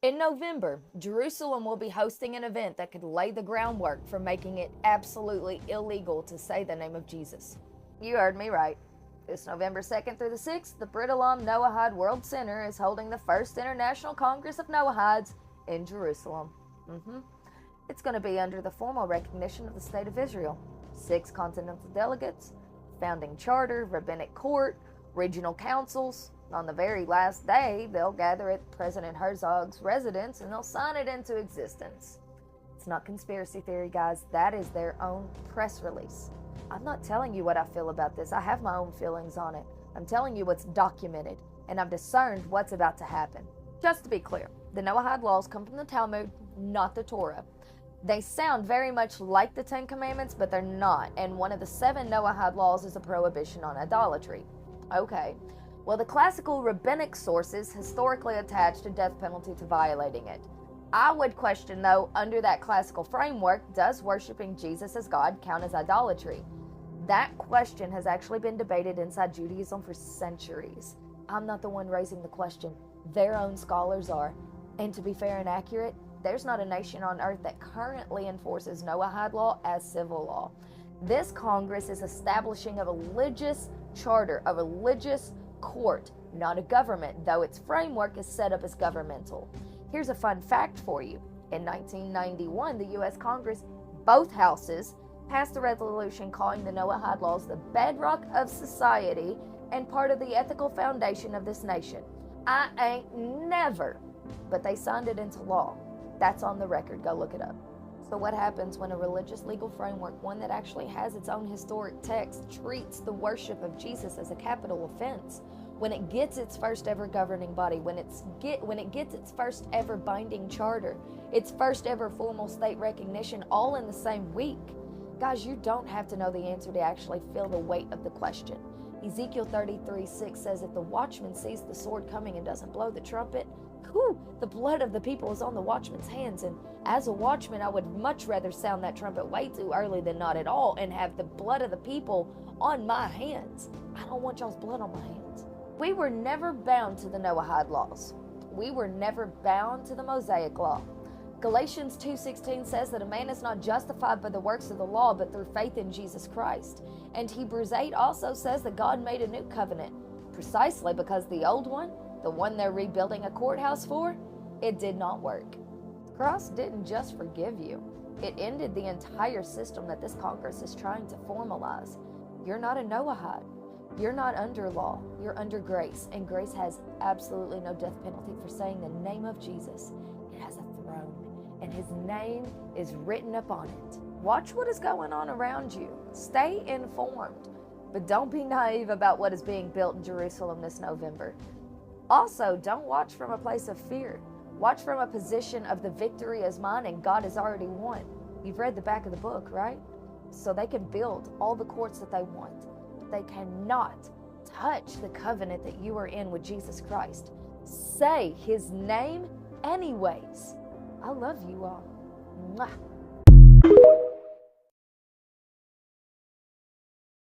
In November, Jerusalem will be hosting an event that could lay the groundwork for making it absolutely illegal to say the name of Jesus. You heard me right. This November 2nd through the 6th, the Brit Elam Noahide World Center is holding the first International Congress of Noahides in Jerusalem. It's going to be under the formal recognition of the State of Israel. 6 continental delegates, founding charter, rabbinic court, regional councils. On the very last day, they'll gather at President Herzog's residence and they'll sign it into existence. It's not conspiracy theory, guys. That is their own press release. I'm not telling you what I feel about this. I have my own feelings on it. I'm telling you what's documented, and I've discerned what's about to happen. Just to be clear, the Noahide laws come from the Talmud, not the Torah. They sound very much like the Ten Commandments, but they're not, and one of the 7 Noahide laws is a prohibition on idolatry. Okay, well, the classical rabbinic sources historically attached a death penalty to violating it. I would question, though, under that classical framework, does worshiping Jesus as God count as idolatry? That question has actually been debated inside Judaism for centuries. I'm not the one raising the question. Their own scholars are. And to be fair and accurate, there's not a nation on earth that currently enforces Noahide law as civil law. This Congress is establishing a religious charter, a religious court, not a government, though its framework is set up as governmental. Here's a fun fact for you. In 1991, the U.S. Congress, both houses, passed a resolution calling the Noahide laws the bedrock of society and part of the ethical foundation of this nation. I ain't never, but they signed it into law. That's on the record. Go look it up. So what happens when a religious legal framework, one that actually has its own historic text, treats the worship of Jesus as a capital offense? When it gets its first ever governing body, when it gets its first ever binding charter, its first ever formal state recognition, all in the same week. Guys, you don't have to know the answer to actually feel the weight of the question. Ezekiel 33:6 says, if the watchman sees the sword coming and doesn't blow the trumpet, the blood of the people is on the watchman's hands. And as a watchman, I would much rather sound that trumpet way too early than not at all and have the blood of the people on my hands. I don't want y'all's blood on my hands. We were never bound to the Noahide laws. We were never bound to the Mosaic law. Galatians 2:16 says that a man is not justified by the works of the law, but through faith in Jesus Christ. And Hebrews 8 also says that God made a new covenant, precisely because the old one, the one they're rebuilding a courthouse for, it did not work. The cross didn't just forgive you. It ended the entire system that this Congress is trying to formalize. You're not a Noahide. You're not under law. You're under grace. And grace has absolutely no death penalty for saying the name of Jesus. It has a throne, and his name is written upon it. Watch what is going on around you. Stay informed, but don't be naive about what is being built in Jerusalem this November. Also, don't watch from a place of fear. Watch from a position of the victory is mine and God has already won. You've read the back of the book, right? So they can build all the courts that they want, but they cannot touch the covenant that you are in with Jesus Christ. Say his name anyways. I love you all. Mwah.